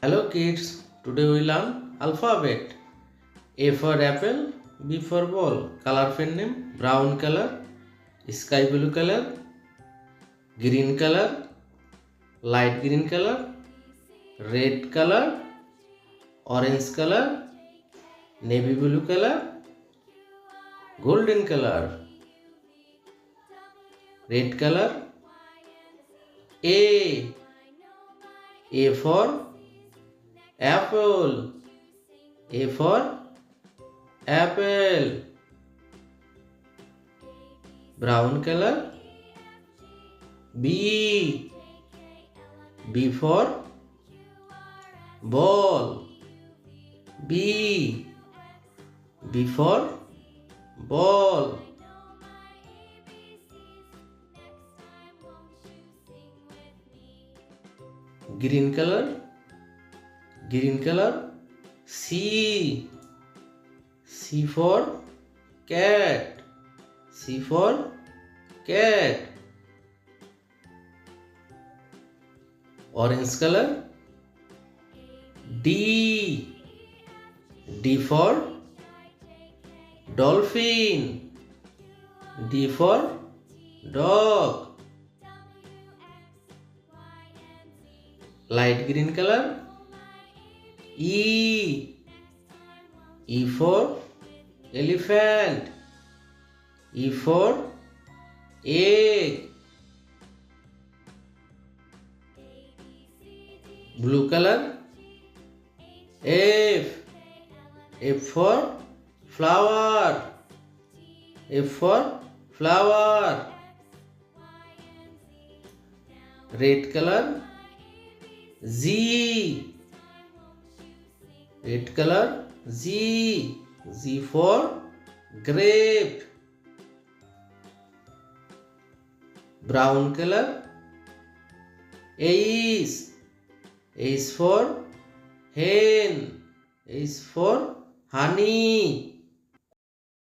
Hello kids, today we learn alphabet. A for apple, B for ball. Color pen name brown color, sky blue color, green color, light green color, red color, orange color, navy blue color, golden color, red color. A. A for apple. A for apple. Brown color. B. B for ball. B. B for ball. Green color. Green color. C. C for cat. C for cat. Orange color. D. D for dolphin. D for dog. Light green color. E. E for elephant. E for egg. Blue color. F. F for flower. F for flower. Red color. Z. Red color. Z. Z for grape. Brown color. Ace. Ace for hen. Ace for honey.